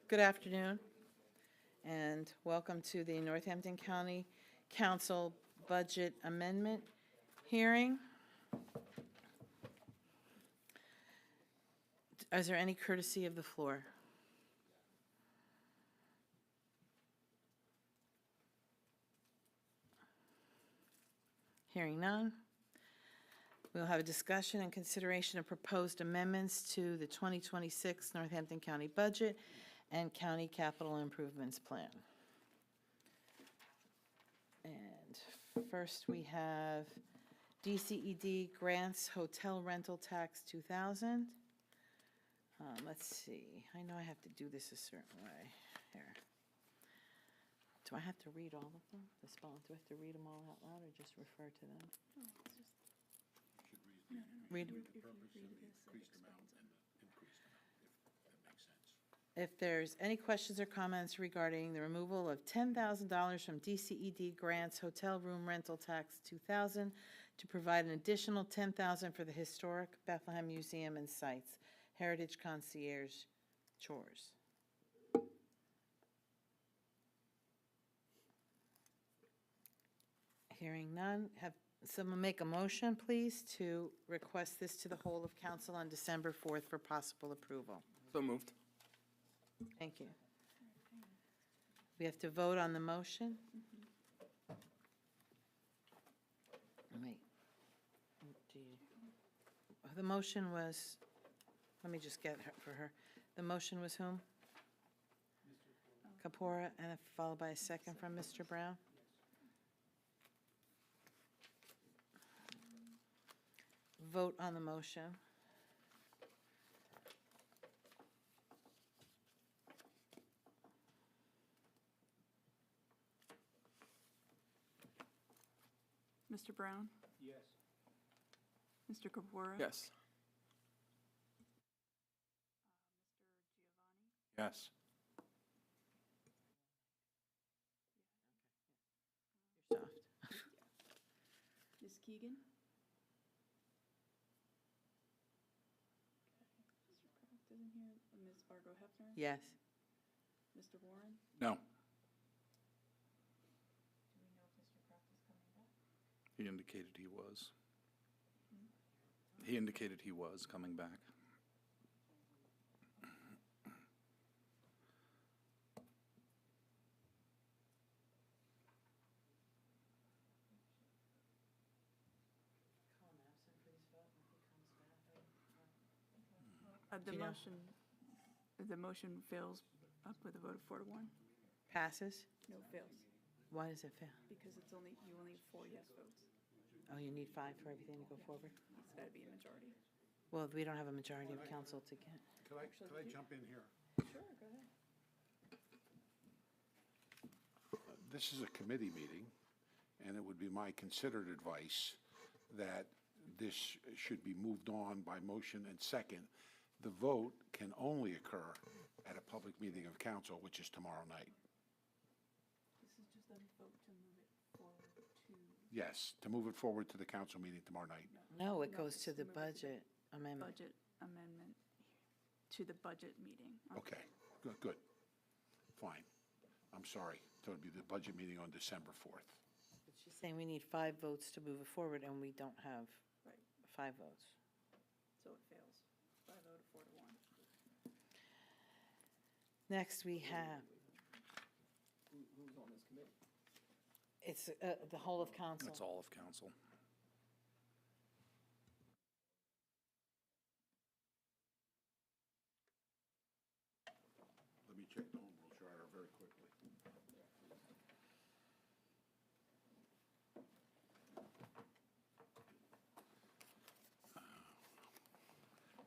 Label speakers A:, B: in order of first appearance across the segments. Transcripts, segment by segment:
A: Good afternoon, and welcome to the Northampton County Council Budget Amendment hearing. Is there any courtesy of the floor? Hearing none. We'll have a discussion and consideration of proposed amendments to the 2026 Northampton County budget and county capital improvements plan. And first, we have DCED grants hotel rental tax 2,000. Let's see, I know I have to do this a certain way here. Do I have to read all of them? The spelling, do I have to read them all out loud or just refer to them? Read.
B: The purpose of the increased amount and the increased amount, if that makes sense.
A: If there's any questions or comments regarding the removal of $10,000 from DCED grants hotel room rental tax 2,000 to provide an additional $10,000 for the historic Bethlehem Museum and sites, Heritage Concierge chores. Hearing none, have someone make a motion, please, to request this to the whole of council on December 4th for possible approval.
C: So moved.
A: Thank you. We have to vote on the motion? Wait. The motion was, let me just get her for her. The motion was whom? Kapora, and followed by a second from Mr. Brown? Vote on the motion.
D: Mr. Brown?
B: Yes.
D: Mr. Kapora?
C: Yes. Yes.
A: You're soft.
D: Ms. Keegan? Mr. Kraft isn't here. Ms. Fargo Hefner?
A: Yes.
D: Mr. Warren?
C: No.
D: Do we know if Mr. Kraft is coming back?
C: He indicated he was. He indicated he was coming back.
D: The
A: Do you know?
D: motion fails up with a vote of 4-1.
A: Passes?
D: No, fails,
A: Why does it fail?
D: because you only have 4 yes votes.
A: Oh, you need 5 for everything to go forward?
D: It's got to be a majority.
A: Well, we don't have a majority of council to get.
B: Could I jump in here?
D: Sure, go ahead.
B: This is a committee meeting, and it would be my considered advice that this should be moved on by motion and second. The vote can only occur at a public meeting of council, which is tomorrow night.
D: This is just a vote to move it forward to.
B: Yes, to move it forward to the council meeting tomorrow night.
A: No, it
D: No,
A: goes
D: it's
A: to
D: to
A: the
D: move it to the
A: budget amendment.
D: Budget amendment to the budget meeting.
B: Okay, good. Fine. I'm sorry. So it'd be the budget meeting on December 4th.
A: She's saying we need 5 votes to move it forward, and we don't have
D: Right,
A: 5 votes.
D: so it fails by a vote of 4-1.
A: Next, we have,
E: Who's on this committee?
A: it's the whole of council.
C: That's all of council.
B: Let me check the home rule charter very quickly.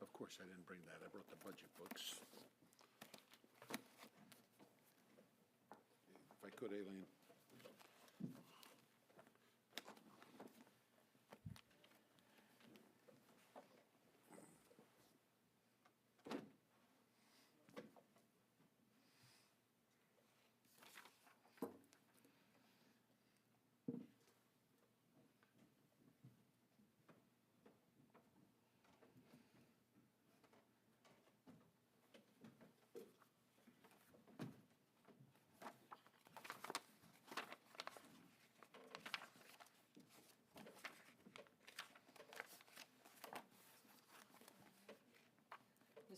B: Of course, I didn't bring that. I brought the budget books. If I could, Aileen.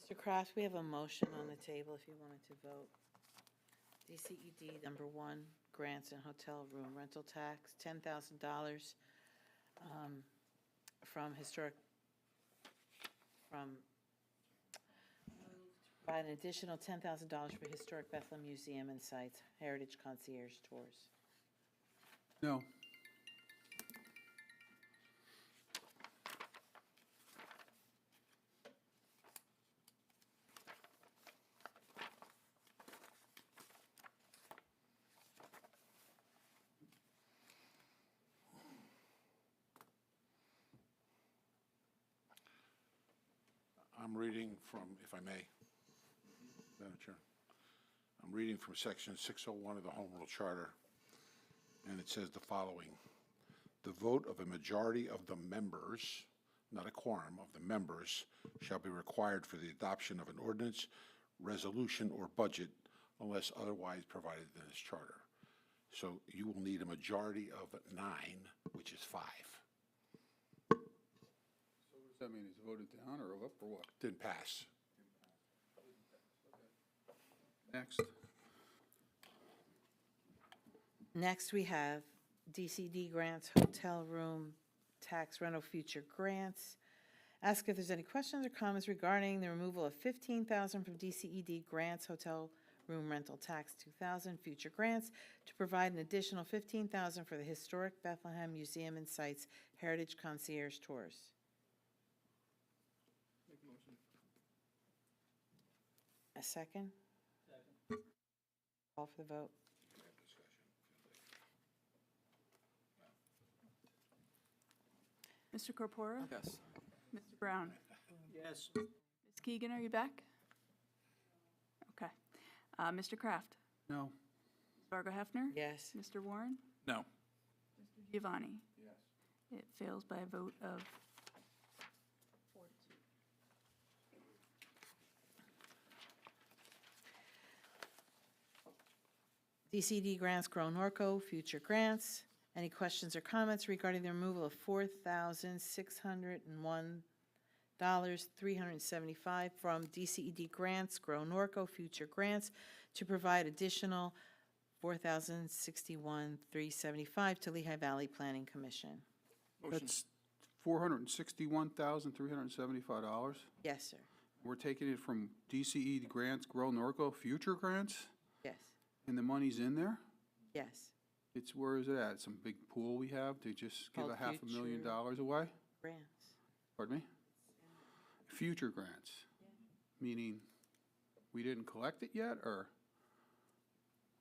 A: Mr. Kraft, we have a motion on the table if you wanted to vote. DCED number 1, grants and hotel room rental tax, $10,000 from provide an additional $10,000 for historic Bethlehem Museum and Sites, Heritage Concierge Tours.
F: No.
B: I'm reading from, if I may, Madam Chair. I'm reading from section 601 of the Home Rule Charter, and it says the following. The vote of a majority of the members, not a quorum, of the members, shall be required for the adoption of an ordinance, resolution, or budget unless otherwise provided in this charter. So you will need a majority of 9, which is 5.
F: So what does that mean? Is it voted down or up or what?
B: Didn't pass.
F: Next.
A: Next, we have DCD grants, hotel room tax rental future grants. Ask if there's any questions or comments regarding the removal of $15,000 from DCED grants, hotel room rental tax 2000 future grants to provide an additional $15,000 for the historic Bethlehem Museum and Sites Heritage Concierge Tours.
E: Make a motion.
A: A second? Second. Call for the vote.
D: Mr. Corpora?
C: Yes.
D: Mr. Brown?
E: Yes.
D: Ms. Keegan, are you back? Okay. Mr. Kraft?
F: No.
D: Ms. Fargo Hefner?
A: Yes.
D: Mr. Warren?
C: No.
D: Mr. Giovanni? Yes. It fails by a vote of 4 to 2.
A: DCD grants, Grow Norco, future grants. Any questions or comments regarding the removal of $4,601.375 from DCED grants, Grow Norco, future grants to provide additional $4,061.375 to Lehigh Valley Planning Commission?
F: That's $461,375.
A: Yes, sir.
F: We're taking it from DCE grants, Grow Norco, future grants,
A: Yes.
F: and the money's in there?
A: Yes.
F: It's, where is it at? Some big pool we have to just give
A: Called
F: $500,000 away?
A: Grants.
F: Pardon me? Future grants, meaning we didn't collect it yet, or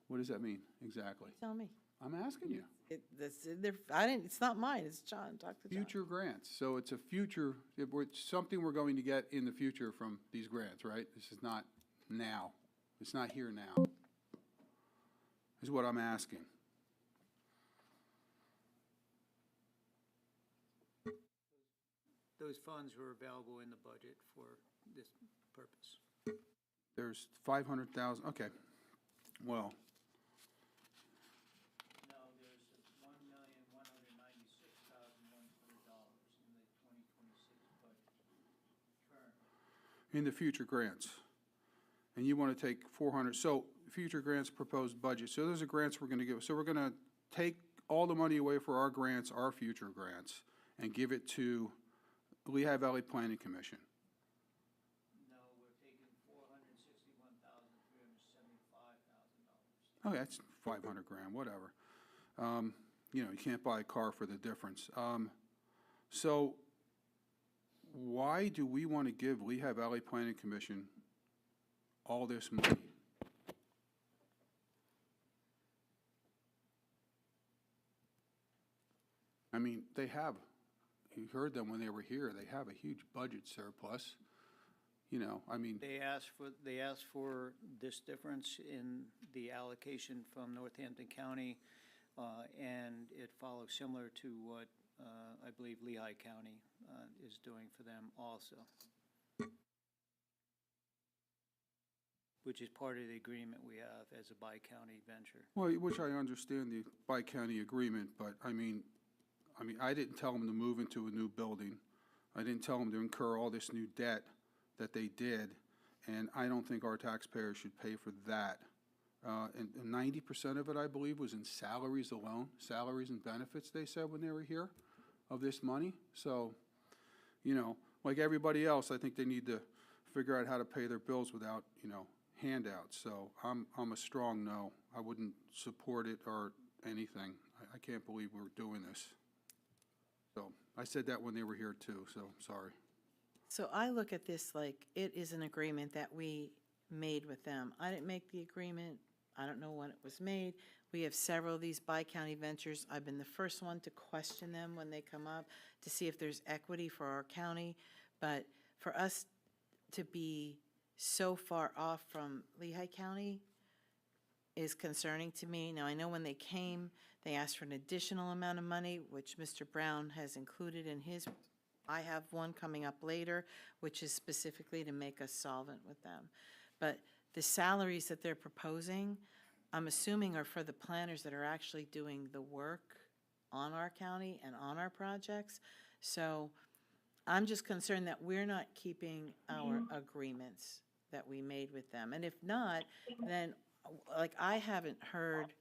F: what does that mean exactly?
A: Tell me.
F: I'm asking you.
A: It's not mine, it's John. Talk to John.
F: Future grants, so it's a future, it's something we're going to get in the future from these grants, right? This is not now. It's not here now. Is what I'm asking.
G: Those funds were available in the budget for this purpose.
F: There's 500,000, okay. Well,
G: No, there's $1,196,100 in the 2026 budget currently.
F: in the future grants. And you want to take 400, so future grants proposed budget. So those are grants we're going to give. So we're going to take all the money away for our grants, our future grants, and give it to Lehigh Valley Planning Commission.
G: No, we're taking $461,375,000.
F: Oh, that's 500 grand, whatever. You know, you can't buy a car for the difference. So why do we want to give Lehigh Valley Planning Commission all this money? I mean, they have, you heard them when they were here, they have a huge budget surplus. You know, I mean,
G: They asked for this difference in the allocation from Northampton County, and it follows similar to what I believe Lehigh County is doing for them also, which is part of the agreement we have as a bi-county venture.
F: well, which I understand the bi-county agreement, but I mean, I didn't tell them to move into a new building. I didn't tell them to incur all this new debt that they did. and I don't think our taxpayers should pay for that. And 90% of it, I believe, was in salaries alone, salaries and benefits, they said when they were here, of this money. So, you know, like everybody else, I think they need to figure out how to pay their bills without, you know, handouts. So I'm a strong no. I wouldn't support it or anything. I can't believe we're doing this. So I said that when they were here too, so sorry.
A: So I look at this like it is an agreement that we made with them. I didn't make the agreement. I don't know when it was made. We have several of these bi-county ventures. I've been the first one to question them when they come up to see if there's equity for our county. But for us to be so far off from Lehigh County is concerning to me. Now, I know when they came, they asked for an additional amount of money, which Mr. Brown has included in his. I have one coming up later, which is specifically to make us solvent with them. But the salaries that they're proposing, I'm assuming are for the planners that are actually doing the work on our county and on our projects. So I'm just concerned that we're not keeping our agreements that we made with them. And if not, then, like, I haven't heard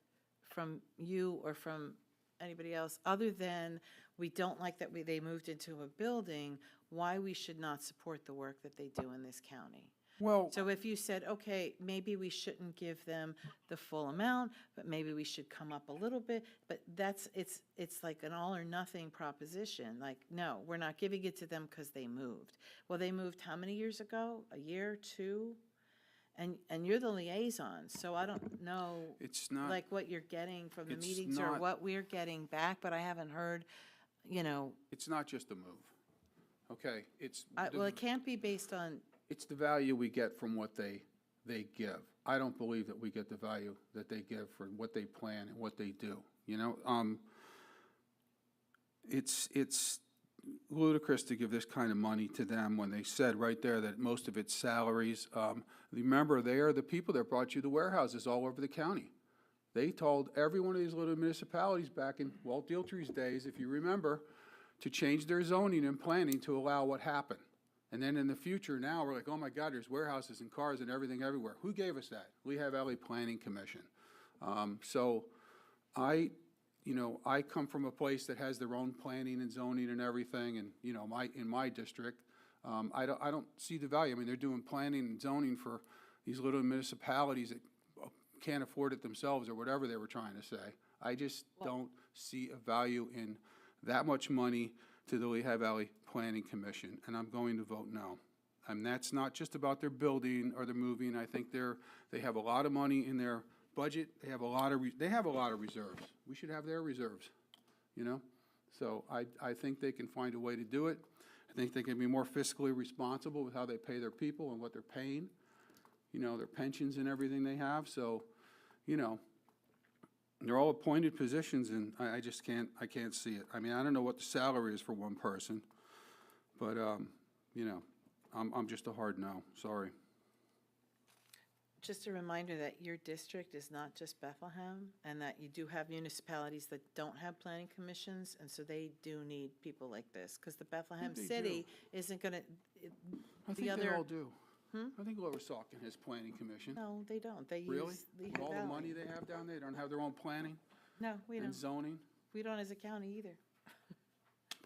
A: from you or from anybody else, other than we don't like that they moved into a building, why we should not support the work that they do in this county.
F: Well,
A: So if you said, okay, maybe we shouldn't give them the full amount, but maybe we should come up a little bit, but it's like an all or nothing proposition. Like, no, we're not giving it to them because they moved. Well, they moved how many years ago? A year, two? And you're the liaison, so I don't know,
F: it's not.
A: like, what you're getting from the
F: It's
A: meetings or
F: not-
A: what we're getting back, but I haven't heard, you know,
F: It's not just a move, okay?
A: well, it can't be based on,
F: It's the value we get from what they give. I don't believe that we get the value that they give for what they plan and what they do, you know? It's ludicrous to give this kind of money to them when they said right there that most of it's salaries. Remember, they are the people that brought you the warehouses all over the county. They told every one of these little municipalities back in Walt Dieltry's days, if you remember, to change their zoning and planning to allow what happened. And then in the future now, we're like, oh my God, there's warehouses and cars and everything everywhere. Who gave us that? Lehigh Valley Planning Commission. So I come from a place that has their own planning and zoning and everything, and, you know, in my district, I don't see the value. I mean, they're doing planning and zoning for these little municipalities that can't afford it themselves or whatever they were trying to say. I just don't see a value in that much money to the Lehigh Valley Planning Commission, and I'm going to vote no. And that's not just about their building or their moving. I think they have a lot of money in their budget. They have a lot of reserves. We should have their reserves, you know? So I think they can find a way to do it. I think they can be more fiscally responsible with how they pay their people and what they're paying, you know, their pensions and everything they have. So, you know, they're all appointed positions, and I just can't see it. I mean, I don't know what the salary is for one person, but, you know, I'm just a hard no, sorry.
A: just a reminder that your district is not just Bethlehem, and that you do have municipalities that don't have planning commissions, and so they do need people like this, because the Bethlehem
F: they
A: City isn't gonna,
F: I
A: the
F: think they
A: other,
F: all do. I think Lower Saukon has planning commission.
A: no, they don't, they
F: Really?
A: use
F: With
A: Lehigh
F: all the money
A: Valley.
F: they have down there, they don't have their own planning
A: No, we
F: and
A: don't,
F: zoning?
A: we don't as a county either.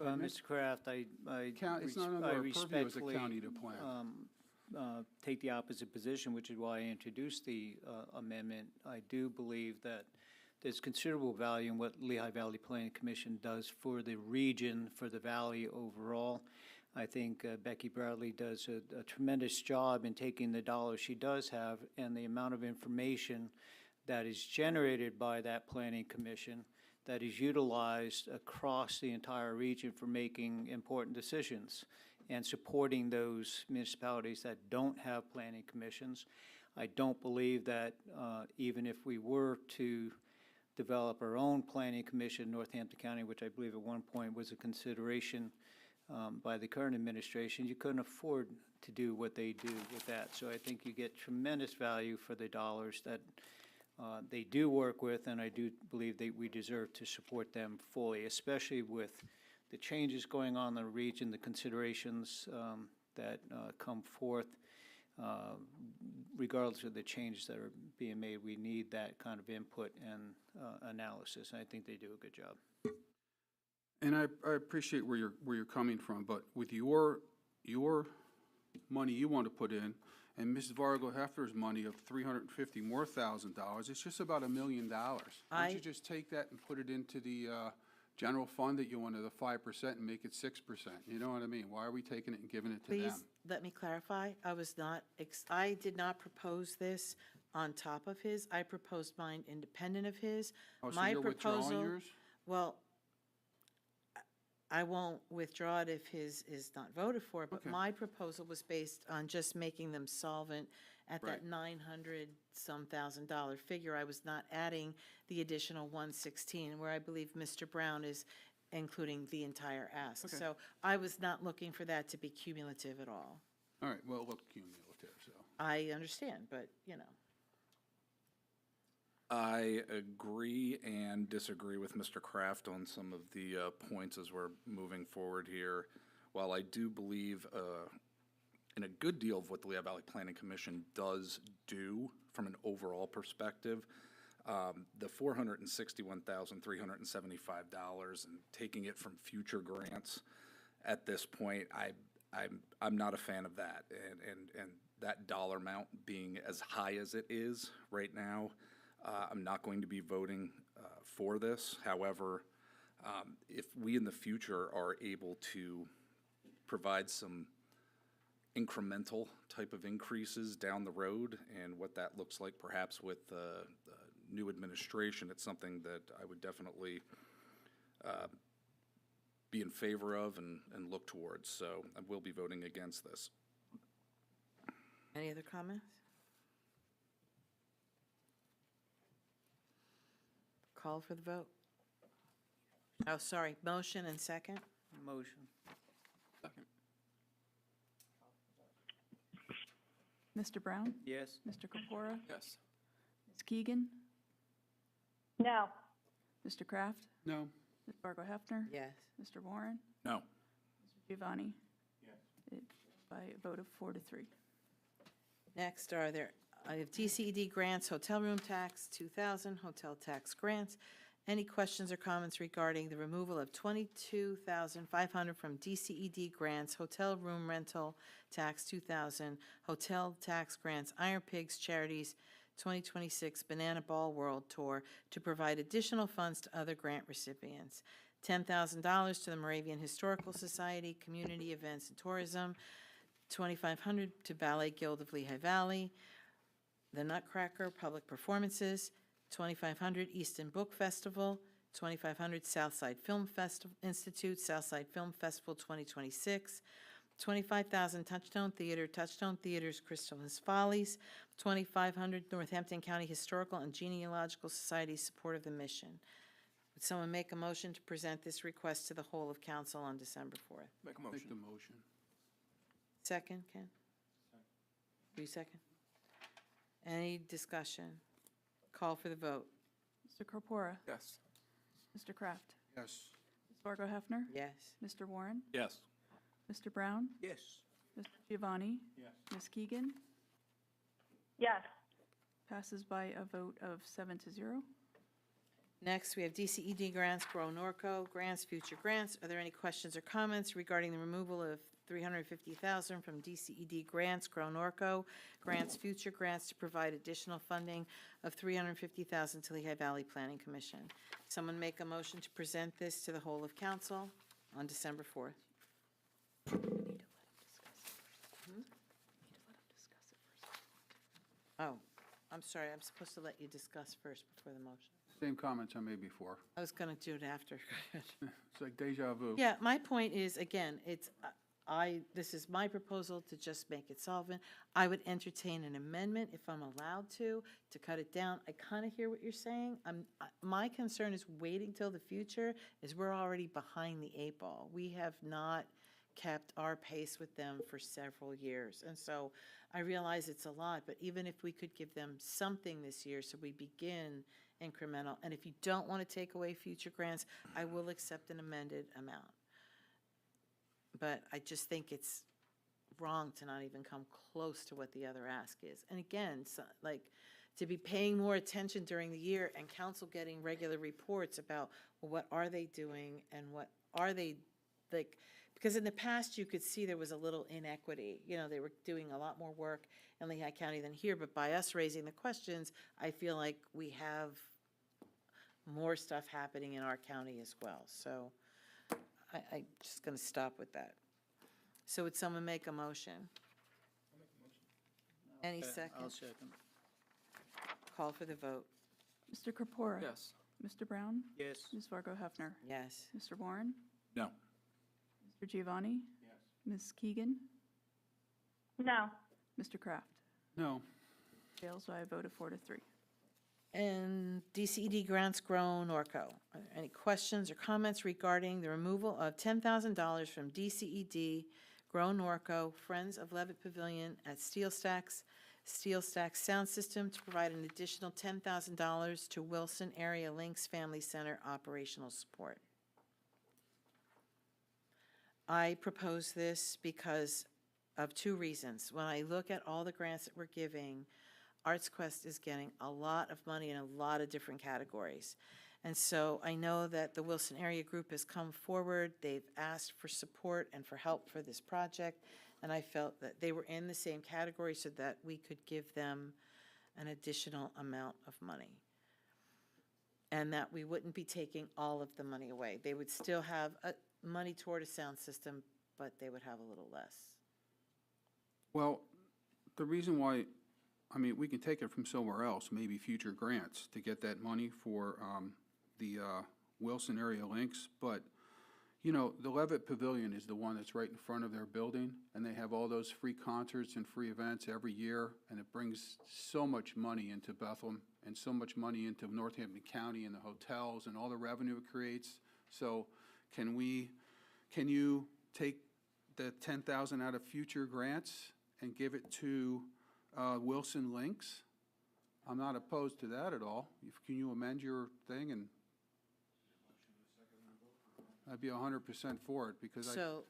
G: Mr. Kraft, I
F: It's not under
G: I
F: our purview as a
G: respectfully
F: county to plan.
G: take the opposite position, which is why I introduced the amendment. I do believe that there's considerable value in what Lehigh Valley Planning Commission does for the region, for the valley overall. I think Becky Bradley does a tremendous job in taking the dollars she does have and the amount of information that is generated by that planning commission that is utilized across the entire region for making important decisions and supporting those municipalities that don't have planning commissions. I don't believe that even if we were to develop our own planning commission in Northampton County, which I believe at one point was a consideration by the current administration, you couldn't afford to do what they do with that. So I think you get tremendous value for the dollars that they do work with, and I do believe that we deserve to support them fully, especially with the changes going on in the region, the considerations that come forth. regardless of the changes that are being made, we need that kind of input and analysis, and I think they do a good job.
F: And I appreciate where you're coming from, but with your money you want to put in, and Mrs. Vargo Hefner's money of $350,000 more, it's just about $1 million. Why don't you just take that and put it into the general fund that you wanted, the 5%, and make it 6%? You know what I mean? Why are we taking it and giving it to them?
A: Please, let me clarify. I did not propose this on top of his. I proposed mine independent of his.
F: Oh, so
A: My
F: you're withdrawing
A: proposal-
F: yours?
A: Well, I won't withdraw it if his is not voted for, but
F: Okay.
A: my proposal was based on just making them solvent at that
F: Right.
A: $900-some thousand figure. I was not adding the additional 116, where I believe Mr. Brown is including the entire ask.
F: Okay.
A: So I was not looking for that to be cumulative at all.
F: All right, well, look, cumulative, so.
A: I understand, but,
C: I agree and disagree with Mr. Kraft on some of the points as we're moving forward here. While I do believe in a good deal of what the Lehigh Valley Planning Commission does do from an overall perspective, the $461,375 and taking it from future grants at this point, I'm not a fan of that. And that dollar amount being as high as it is right now, I'm not going to be voting for this. However, if we in the future are able to provide some incremental type of increases down the road and what that looks like perhaps with the new administration, it's something that I would definitely be in favor of and look towards. So I will be voting against this.
A: Any other comments? Call for the vote. Oh, sorry, motion and second?
G: Motion.
D: Mr. Brown?
G: Yes?
D: Mr. Corpora?
E: Yes.
D: Ms. Keegan?
H: No.
D: Mr. Kraft?
F: No,
D: Ms. Fargo Hefner?
A: Yes.
D: Mr. Warren?
C: No.
D: Mr. Giovanni? Yes. By a vote of 4 to 3.
A: Next are I have DCED grants, hotel room tax, 2,000, hotel tax grants. Any questions or comments regarding the removal of $22,500 from DCED grants, hotel room rental tax, 2,000, hotel tax grants, Iron Pigs Charities 2026 Banana Ball World Tour to provide additional funds to other grant recipients. $10,000 to the Moravian Historical Society, Community Events and Tourism, $2,500 to Ballet Guild of Lehigh Valley, the Nutcracker Public Performances, $2,500 Easton Book Festival, $2,500 Southside Film Festival Institute, Southside Film Festival 2026, $25,000 Touchstone Theater's Crystal's Follies, $2,500 Northampton County Historical and Genealogical Society support of the mission. Would someone make a motion to present this request to the whole of council on December 4th?
E: Make a
F: make the
E: motion.
F: motion.
A: Second, Ken? Do you second? Any discussion? Call for the vote.
D: Mr. Corpora?
E: Yes.
D: Mr. Kraft?
F: Yes.
D: Ms. Fargo Hefner?
A: Yes.
D: Mr. Warren?
C: Yes.
D: Mr. Brown?
G: Yes.
D: Mr. Giovanni? Yes. Ms. Keegan?
H: Yes.
D: Passes by a vote of 7 to 0.
A: Next, we have DCED grants, Grow Norco grants, future grants. Are there any questions or comments regarding the removal of $350,000 from DCED grants, Grow Norco grants, future grants to provide additional funding of $350,000 to Lehigh Valley Planning Commission? Someone make a motion to present this to the whole of council on December 4th. Oh, I'm sorry, I'm supposed to let you discuss first before the motion.
F: Same comments I made before.
A: I was going to do it after.
F: It's like deja vu.
A: Yeah, my point is, again, this is my proposal to just make it solvent. I would entertain an amendment if I'm allowed to cut it down. I kind of hear what you're saying. My concern is waiting till the future, is we're already behind the 8 ball. We have not kept our pace with them for several years. And so I realize it's a lot, but even if we could give them something this year so we begin incremental, and if you don't want to take away future grants, I will accept an amended amount. But I just think it's wrong to not even come close to what the other ask is. And again, so, like, to be paying more attention during the year and council getting regular reports about, well, what are they doing and what are they, like, because in the past, you could see there was a little inequity. You know, they were doing a lot more work in Lehigh County than here, but by us raising the questions, I feel like we have more stuff happening in our county as well. So I'm just going to stop with that. So would someone make a motion? Any
G: I'll
A: second?
G: second.
A: Call for the vote.
D: Mr. Corpora?
E: Yes.
D: Mr. Brown?
G: Yes.
D: Ms. Fargo Hefner?
A: Yes.
D: Mr. Warren?
C: No.
D: Mr. Giovanni? Yes. Ms. Keegan?
H: No.
D: Mr. Kraft?
F: No.
D: Fails by a vote of 4 to 3.
A: And DCED grants Grow Norco. Are there any questions or comments regarding the removal of $10,000 from DCED Grow Norco Friends of Levitt Pavilion at Steel Stacks Sound System to provide an additional $10,000 to Wilson Area Links Family Center operational support? I propose this because of 2 reasons. When I look at all the grants that we're giving, Arts Quest is getting a lot of money in a lot of different categories. And so I know that the Wilson Area Group has come forward. They've asked for support and for help for this project. And I felt that they were in the same category so that we could give them an additional amount of money. And that we wouldn't be taking all of the money away. They would still have money toward a sound system, but they would have a little less.
F: Well, the reason why, I mean, we can take it from somewhere else, maybe future grants, to get that money for the Wilson Area Links, but, you know, the Levitt Pavilion is the one that's right in front of their building, and they have all those free concerts and free events every year, and it brings so much money into Bethlehem and so much money into Northampton County and the hotels and all the revenue it creates. So can you take the $10,000 out of future grants and give it to Wilson Links? I'm not opposed to that at all. Can you amend your thing? And I'd be 100% for it, because
A: So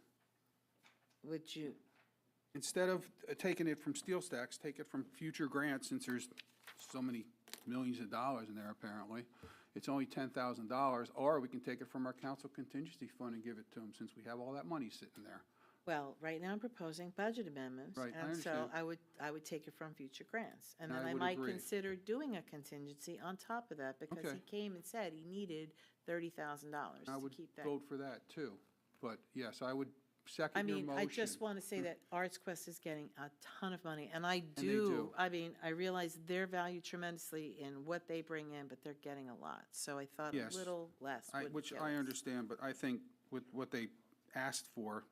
A: would you,
F: instead of taking it from Steel Stacks, take it from future grants, since there's so many millions of dollars in there apparently. It's only $10,000, or we can take it from our council contingency fund and give it to them, since we have all that money sitting there.
A: well, right now I'm proposing budget amendments.
F: Right, I
A: And so
F: understand.
A: I would take it from future grants. And
F: And
A: then
F: I
A: I
F: would
A: might
F: agree.
A: consider doing a contingency on top of that, because
F: Okay.
A: he came and said he needed $30,000
F: I
A: to
F: would
A: keep that.
F: vote for that too. But yes, I would
A: I
F: second your
A: mean,
F: motion.
A: I just want to say that Arts Quest is getting a ton of money, and I
F: they
A: do,
F: do.
A: I mean, I realize they're valued tremendously in what they bring in, but they're getting a lot. So I thought a
F: Yes.
A: little less would
F: Which
A: get
F: I
A: us.
F: understand, but I think with what they asked for,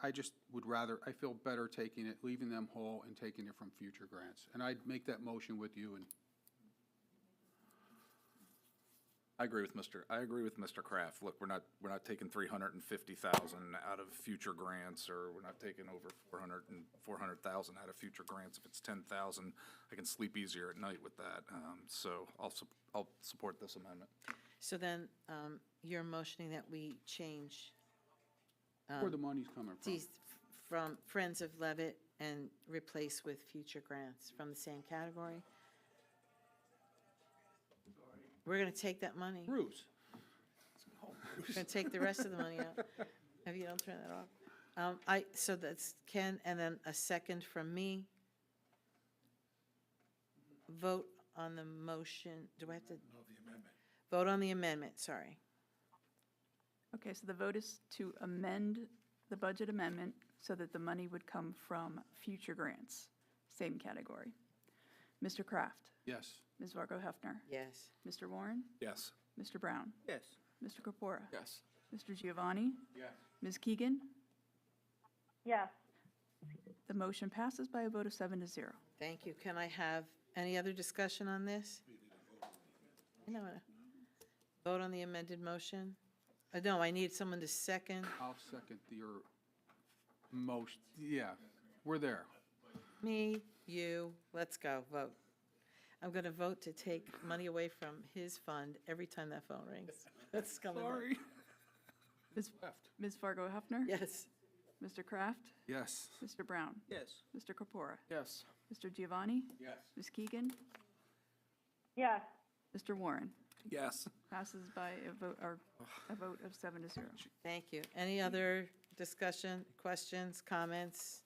F: I just would rather, I feel better taking it, leaving them whole and taking it from future grants. And I'd make that motion with you, and
C: I agree with Mr. Kraft. Look, we're not taking 350,000 out of future grants, or we're not taking over 400,000 out of future grants. If it's 10,000, I can sleep easier at night with that. So I'll support this amendment.
A: So then, you're motioning that we change
F: where the money's coming from.
A: these from Friends of Levitt and replace with future grants from the same category? We're going to take that money.
F: Bruce,
A: We're going to take the rest of the money out. If you don't turn that off. So that's Ken, and then a second from me. Vote on the motion. Do I have to? No, the amendment. Vote on the amendment, sorry.
D: Okay, so the vote is to amend the budget amendment so that the money would come from future grants, same category. Mr. Kraft?
F: yes.
D: Ms. Fargo Hefner?
A: Yes.
D: Mr. Warren?
C: Yes.
D: Mr. Brown?
G: Yes.
D: Mr. Corpora?
E: Yes.
D: Mr. Giovanni?
F: Yes.
D: Ms. Keegan?
H: Yes.
D: The motion passes by a vote of 7 to 0.
A: Thank you. Can I have any other discussion on this? No. Vote on the amended motion? No, I need someone to second.
F: I'll second your motion. Yeah, we're there.
A: Me, you, let's go, vote. I'm going to vote to take money away from his fund every time that phone rings. That's coming.
F: Sorry.
D: Ms. Fargo Hefner?
A: Yes.
D: Mr. Kraft?
F: Yes.
D: Mr. Brown?
G: Yes.
D: Mr. Corpora?
E: Yes.
D: Mr. Giovanni?
B: Yes.
D: Ms. Keegan?
H: Yes.
D: Mr. Warren?
C: Yes.
D: Passes by a vote of 7-0.
A: Thank you. Any other discussion, questions, comments?